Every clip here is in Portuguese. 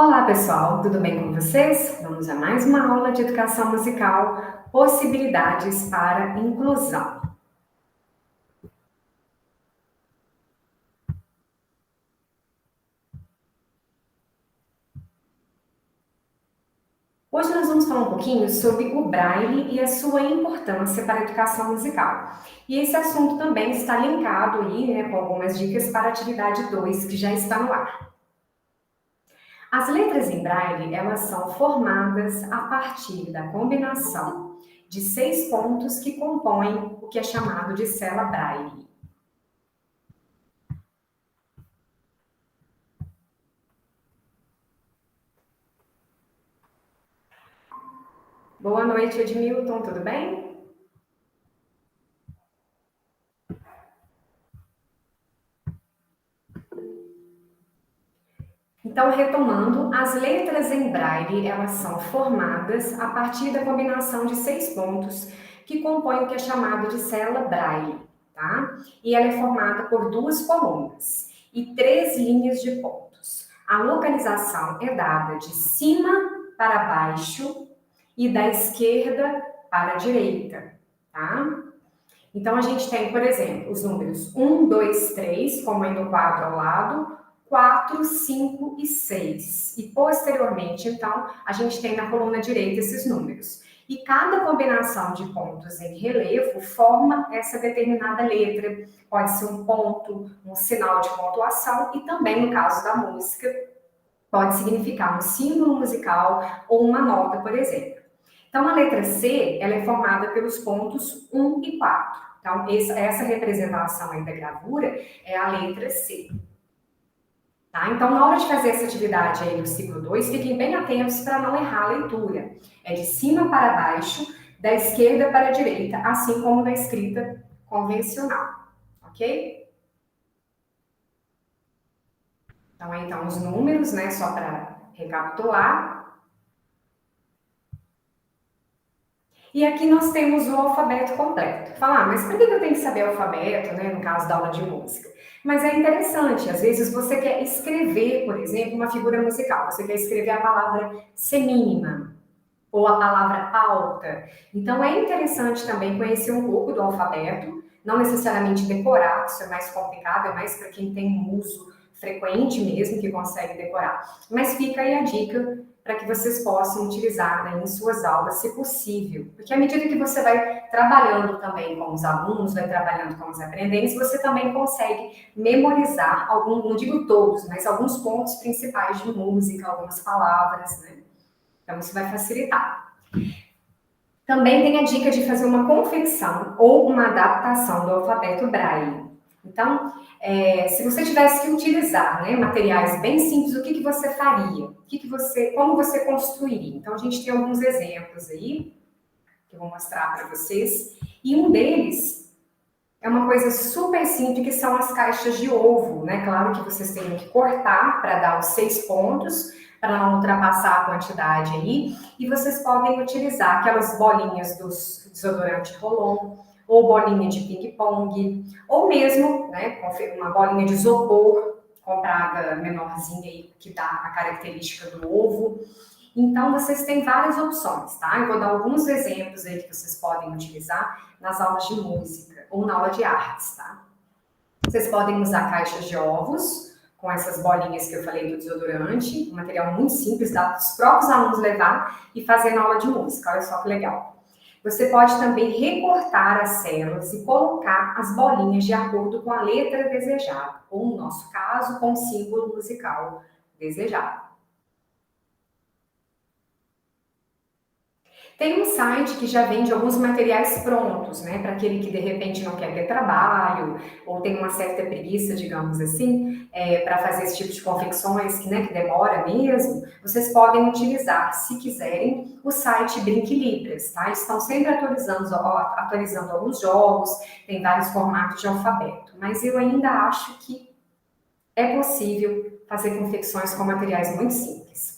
Olá, pessoal, tudo bem com vocês? Vamos a mais uma aula de educação musical, possibilidades para inclusão. Hoje nós vamos falar um pouquinho sobre o Braille e a sua importância para a educação musical. E esse assunto também está linkado aí, com algumas dicas para a atividade 2, que já está no ar. As letras em Braille, elas são formadas a partir da combinação de 6 pontos que compõem o que é chamado de cela Braille. Boa noite, Edmilton, tudo bem? Então, retomando, as letras em Braille, elas são formadas a partir da combinação de 6 pontos que compõem o que é chamado de célula Braille, tá? E ela é formada por 2 colunas e 3 linhas de pontos. A localização é dada de cima para baixo e da esquerda para a direita, tá? Então, a gente tem, por exemplo, os números 1, 2, 3, como aí no quadro ao lado, 4, 5 e 6. E, posteriormente, então, a gente tem na coluna direita esses números. E cada combinação de pontos em relevo forma essa determinada letra. Pode ser um ponto, um sinal de pontuação e também, no caso da música, pode significar um símbolo musical ou uma nota, por exemplo. Então, a letra C, ela é formada pelos pontos 1 e 4. Então, essa representação aí da gravura é a letra C. Tá? Então, na hora de fazer essa atividade aí no ciclo 2, fiquem bem atentos para não errar a leitura. É de cima para baixo, da esquerda para a direita, assim como na escrita convencional. Ok? Então, aí estão os números, né? Só para recapitular. E aqui nós temos o alfabeto completo. Falar, mas por que eu tenho que saber alfabeto, né, no caso da aula de música? Mas é interessante, às vezes você quer escrever, por exemplo, uma figura musical, você quer escrever a palavra semínima ou a palavra alta. Então é interessante também conhecer um pouco do alfabeto, não necessariamente decorar, isso é mais complicado, é mais para quem tem um uso frequente mesmo, que consegue decorar. Mas fica aí a dica para que vocês possam utilizar, né, em suas aulas, se possível. Porque à medida que você vai trabalhando também com os alunos, vai trabalhando com os aprendentes, você também consegue memorizar alguns, não digo todos, mas alguns pontos principais de música, algumas palavras, né? Então isso vai facilitar. Também tem a dica de fazer uma confecção ou uma adaptação do alfabeto Braille. Então, se você tivesse que utilizar, né, materiais bem simples, o que você faria? Como você construiria? Então, a gente tem alguns exemplos aí que eu vou mostrar para vocês. E um deles é uma coisa super simples, que são as caixas de ovo, né? Claro que vocês têm que cortar para dar os 6 pontos, para não ultrapassar a quantidade aí. E vocês podem utilizar aquelas bolinhas dos desodorante Rolon, ou bolinha de ping-pong, ou mesmo, né, uma bolinha de isopor com praga menorzinha aí, que dá a característica do ovo. Então, vocês têm várias opções, tá? Eu vou dar alguns exemplos aí que vocês podem utilizar nas aulas de música ou na aula de artes, tá? Vocês podem usar caixas de ovos, com essas bolinhas que eu falei do desodorante, um material muito simples, dá para os próprios alunos levar e fazer na aula de música, olha só que legal. Você pode também recortar as células e colocar as bolinhas de acordo com a letra desejada, ou no nosso caso, com o símbolo musical desejado. Tem um site que já vende alguns materiais prontos, né? Para aquele que de repente não quer ter trabalho ou tem uma certa preguiça, digamos assim, para fazer esse tipo de confecções que, né, que demora mesmo. Vocês podem utilizar, se quiserem, o site Brinquilibras, tá? Eles estão sempre atualizando alguns jogos, tem vários formatos de alfabeto, mas eu ainda acho que é possível fazer confecções com materiais muito simples.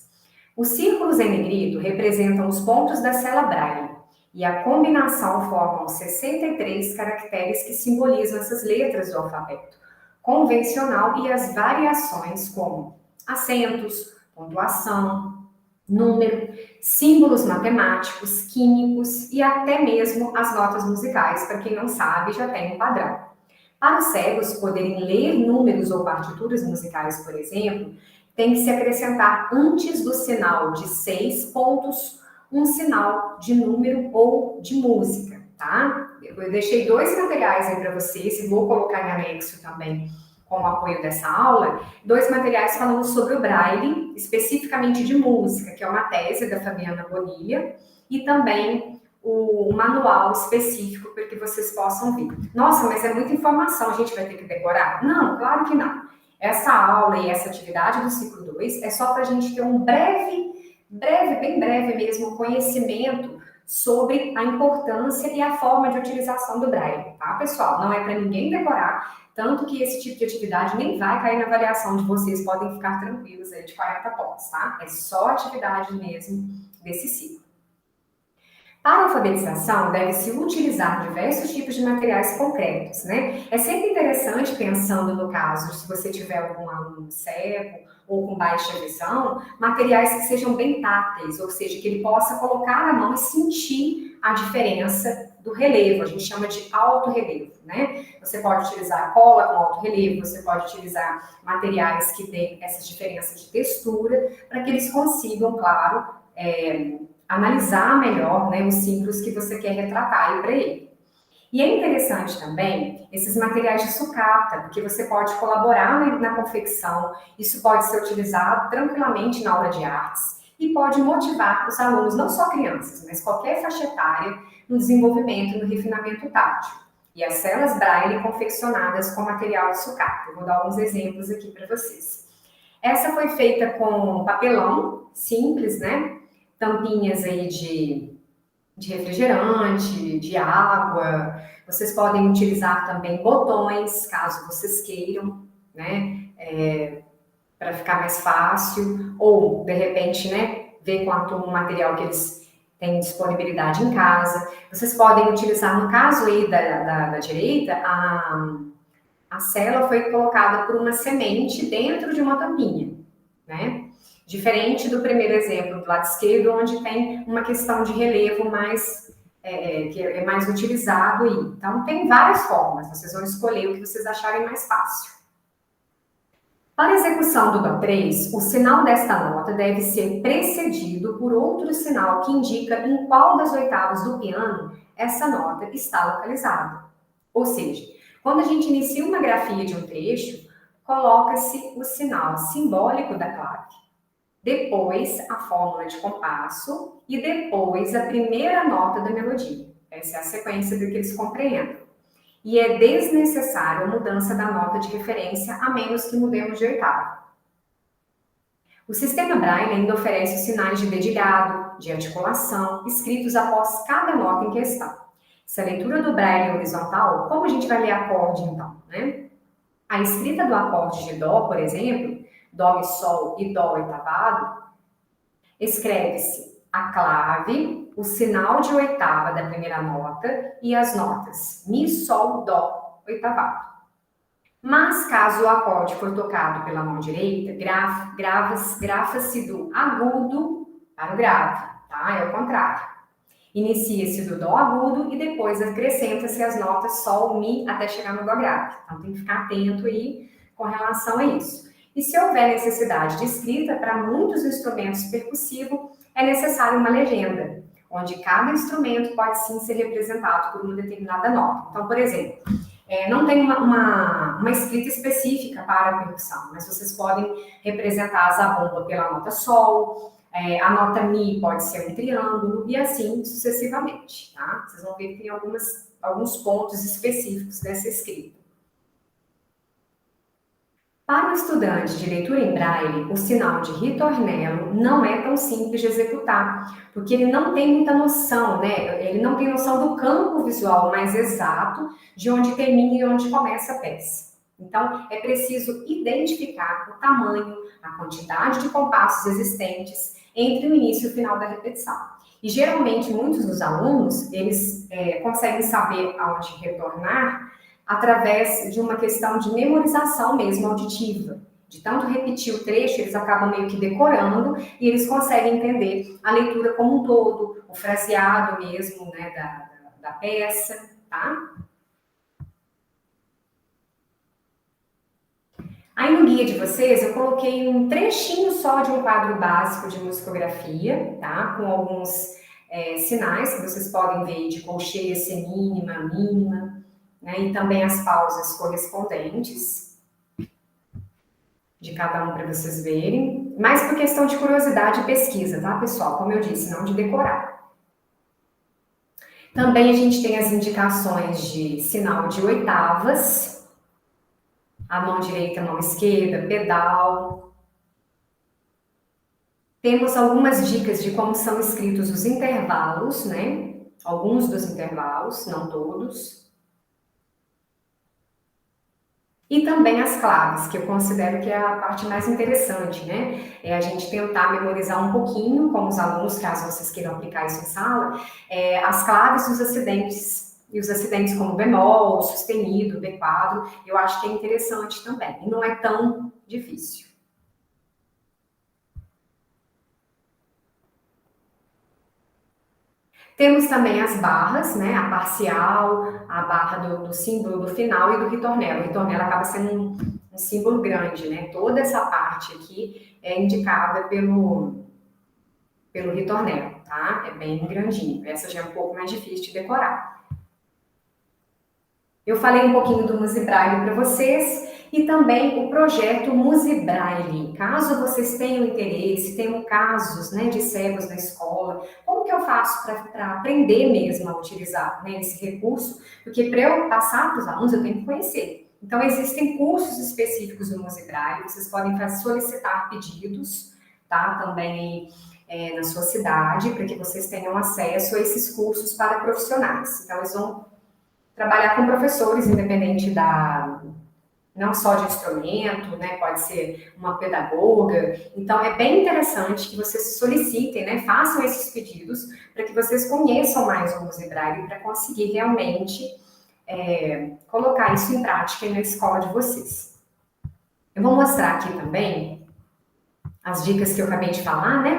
Os círculos em negrito representam os pontos da cela Braille e a combinação formam 63 caracteres que simbolizam essas letras do alfabeto convencional e as variações como acentos, pontuação, número, símbolos matemáticos, químicos e até mesmo as notas musicais. Para quem não sabe, já tem um padrão. Para os cegos poderem ler números ou partituras musicais, por exemplo, tem que se acrescentar antes do sinal de 6 pontos um sinal de número ou de música, tá? Eu deixei 2 materiais aí para vocês e vou colocar em anexo também com o apoio dessa aula, 2 materiais falando sobre o Braille, especificamente de música, que é uma tese da Fabiana Bonilha, e também o manual específico para que vocês possam ver. Nossa, mas é muita informação, a gente vai ter que decorar? Não, claro que não. Essa aula e essa atividade do ciclo 2 é só para a gente ter um bem breve mesmo, conhecimento sobre a importância e a forma de utilização do Braille, tá, pessoal? Não é para ninguém decorar, tanto que esse tipo de atividade nem vai cair na avaliação de vocês, podem ficar tranquilos aí de 40 pontos, tá? É só atividade mesmo desse ciclo. Para a alfabetização, deve-se utilizar diversos tipos de materiais concretos, né? É sempre interessante, pensando no caso, se você tiver algum aluno cego ou com baixa visão, materiais que sejam bem táteis, ou seja, que ele possa colocar a mão e sentir a diferença do relevo, a gente chama de alto relevo, né? Você pode utilizar cola com alto relevo, você pode utilizar materiais que têm essas diferenças de textura, para que eles consigam, claro, analisar melhor, né, os símbolos que você quer retratar aí para ele. E é interessante também esses materiais de sucata, porque você pode colaborar na confecção, isso pode ser utilizado tranquilamente na aula de artes e pode motivar os alunos, não só crianças, mas qualquer faixa etária, no desenvolvimento e no refinamento tátil. E as celas Braille confeccionadas com material de sucata. Eu vou dar alguns exemplos aqui para vocês. Essa foi feita com papelão simples, né? Tampinhas aí de refrigerante, de água. Vocês podem utilizar também botões, caso vocês queiram, né? Para ficar mais fácil. Ou, de repente, né? Ver com a turma o material que eles têm disponibilidade em casa. Vocês podem utilizar, no caso aí da direita, a célula foi colocada por uma semente dentro de uma tampinha, né? Diferente do primeiro exemplo do lado esquerdo, onde tem uma questão de relevo mais, que é mais utilizado aí. Então, tem várias formas, vocês vão escolher o que vocês acharem mais fácil. Para a execução do Dó 3, o sinal desta nota deve ser precedido por outro sinal que indica em qual das oitavas do piano essa nota está localizada. Ou seja, quando a gente inicia uma grafia de um trecho, coloca-se o sinal simbólico da clave. Depois, a fórmula de compasso e depois a primeira nota da melodia. Essa é a sequência do que eles compreendem. E é desnecessária a mudança da nota de referência, a menos que mudemos de oitava. O sistema Braille ainda oferece os sinais de dedilhado, de articulação, escritos após cada nota em questão. Se a leitura do Braille é horizontal, como a gente vai ler acorde então, né? A escrita do acorde de Dó, por exemplo, Dó, Mi, Sol e Dó oitavado, escreve-se a clave, o sinal de oitava da primeira nota e as notas Mi, Sol, Dó oitavado. Mas caso o acorde for tocado pela mão direita, grafa-se do agudo para o grave, tá? É o contrário. Inicia-se do Dó agudo e depois acrescenta-se as notas Sol, Mi até chegar no Dó grave. Então tem que ficar atento aí com relação a isso. E se houver necessidade de escrita, para muitos instrumentos percussivos, é necessária uma legenda, onde cada instrumento pode sim ser representado por uma determinada nota. Então, por exemplo, não tem uma escrita específica para a percussão, mas vocês podem representar a zabumba pela nota Sol, a nota Mi pode ser um triângulo, e assim sucessivamente, tá? Vocês vão ver que tem alguns pontos específicos dessa escrita. Para o estudante de leitura em braille, o sinal de ritornello não é tão simples de executar, porque ele não tem muita noção, né? Ele não tem noção do campo visual mais exato de onde termina e onde começa a peça. Então, é preciso identificar o tamanho, a quantidade de compassos existentes entre o início e o final da repetição. E geralmente, muitos dos alunos, eles conseguem saber aonde retornar através de uma questão de memorização mesmo auditiva. De tanto repetir o trecho, eles acabam meio que decorando e eles conseguem entender a leitura como um todo, o fraseado mesmo, né, da peça, tá? Aí no guia de vocês eu coloquei um trechinho só de um quadro básico de musicografia, tá? Com alguns sinais que vocês podem ver de colcheia semínima, mínima, né? E também as pausas correspondentes de cada um para vocês verem. Mais por questão de curiosidade e pesquisa, tá, pessoal? Como eu disse, não de decorar. Também a gente tem as indicações de sinal de oitavas, a mão direita, a mão esquerda, pedal. Temos algumas dicas de como são escritos os intervalos, né? Alguns dos intervalos, não todos. E também as claves, que eu considero que é a parte mais interessante, né? É a gente tentar memorizar um pouquinho, com os alunos, caso vocês queiram aplicar isso em sala, as claves dos acidentes, e os acidentes como bemol, sustenido, B quadro, eu acho que é interessante também, e não é tão difícil. Temos também as barras, né? A parcial, a barra do símbolo do final e do ritornelo. O ritornelo acaba sendo um símbolo grande, né? Toda essa parte aqui é indicada pelo ritornelo, tá? É bem grandinho. Essa já é um pouco mais difícil de decorar. Eu falei um pouquinho do Musibraille para vocês e também o projeto Musibraille. Caso vocês tenham interesse, tenham casos, né, de cegos na escola, como que eu faço para aprender mesmo a utilizar, né, esse recurso? Porque para eu passar para os alunos eu tenho que conhecer. Então existem cursos específicos do Musibraille, vocês podem solicitar pedidos, tá? Também na sua cidade, para que vocês tenham acesso a esses cursos para profissionais. Então eles vão trabalhar com professores, independente não só de instrumento, né, pode ser uma pedagoga. Então, é bem interessante que vocês solicitem, né, façam esses pedidos para que vocês conheçam mais o Musibraille para conseguir realmente colocar isso em prática na escola de vocês. Eu vou mostrar aqui também as dicas que eu acabei de falar, né,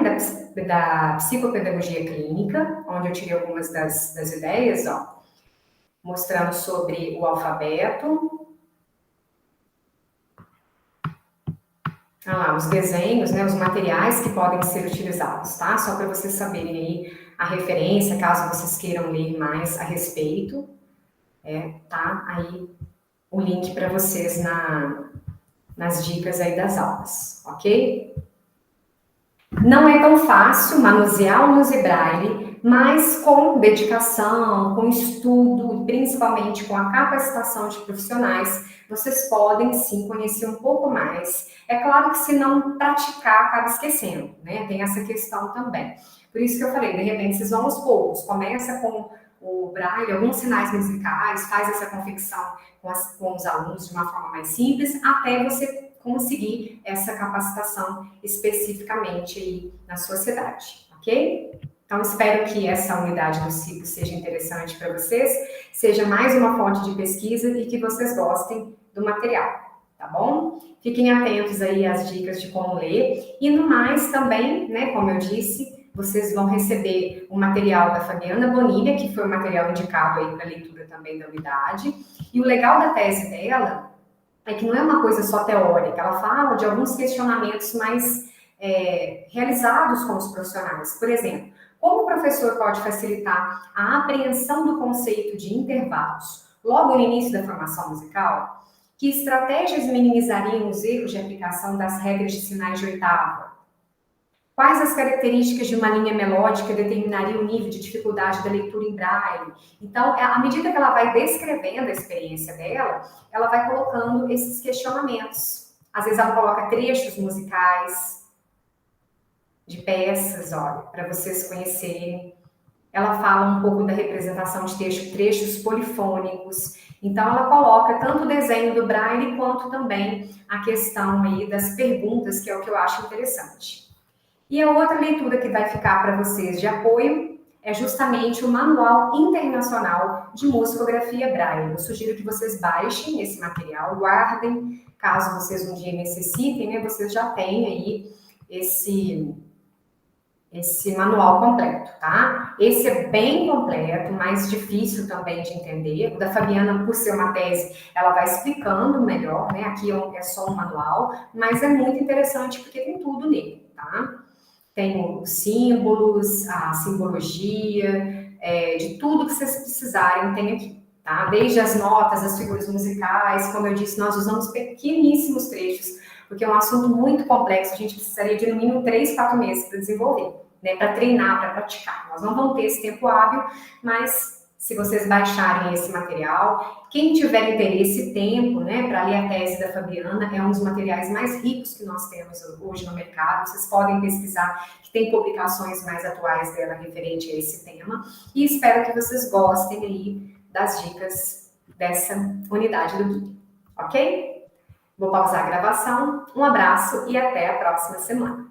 da psicopedagogia clínica, onde eu tirei algumas das ideias, ó, mostrando sobre o alfabeto. Os desenhos, né, os materiais que podem ser utilizados, tá? Só para vocês saberem aí a referência, caso vocês queiram ler mais a respeito, tá? Aí o link para vocês nas dicas aí das aulas, ok? Não é tão fácil manusear o Musibraille, mas com dedicação, com estudo, principalmente com a capacitação de profissionais, vocês podem sim conhecer um pouco mais. É claro que se não praticar, acaba esquecendo, né? Tem essa questão também. Por isso que eu falei, de repente vocês vão aos poucos, começa com o Braille, alguns sinais musicais, faz essa confecção com os alunos de uma forma mais simples, até você conseguir essa capacitação especificamente aí na sua cidade, ok? Então, espero que essa unidade do ciclo seja interessante para vocês, seja mais uma fonte de pesquisa e que vocês gostem do material, tá bom? Fiquem atentos aí às dicas de como ler e no mais também, né, como eu disse, vocês vão receber o material da Fabiana Bonilha, que foi o material indicado aí para leitura também da unidade, e o legal da tese dela é que não é uma coisa só teórica, ela fala de alguns questionamentos mais realizados com os profissionais. Por exemplo, como o professor pode facilitar a apreensão do conceito de intervalos logo no início da formação musical? Que estratégias minimizariam os erros de aplicação das regras de sinais de oitava? Quais as características de uma linha melódica determinariam o nível de dificuldade da leitura em braille? Então, à medida que ela vai descrevendo a experiência dela, ela vai colocando esses questionamentos. Às vezes ela coloca trechos musicais de peças, olha, para vocês conhecerem. Ela fala um pouco da representação de trechos polifônicos. Então, ela coloca tanto o desenho do braille quanto também a questão aí das perguntas, que é o que eu acho interessante. E a outra leitura que vai ficar para vocês de apoio é justamente o Manual Internacional de Musicografia Braille. Eu sugiro que vocês baixem esse material, guardem, caso vocês um dia necessitem, né, vocês já têm aí esse manual completo, tá? Esse é bem completo, mais difícil também de entender. O da Fabiana, por ser uma tese, ela vai explicando melhor, né? Aqui é só um manual, mas é muito interessante porque tem tudo nele, tá? Tem os símbolos, a simbologia, de tudo que vocês precisarem tem aqui, tá? Desde as notas, as figuras musicais, como eu disse, nós usamos pequeníssimos trechos, porque é um assunto muito complexo, a gente precisaria de no mínimo 3, 4 meses para desenvolver, né? Para treinar, para praticar. Nós não vamos ter esse tempo hábil, mas se vocês baixarem esse material, quem tiver interesse e tempo, né, para ler a tese da Fabiana, é um dos materiais mais ricos que nós temos hoje no mercado. Vocês podem pesquisar, que tem publicações mais atuais dela referente a esse tema. E espero que vocês gostem aí das dicas dessa unidade do guia, ok? Vou pausar a gravação. Um abraço e até a próxima semana.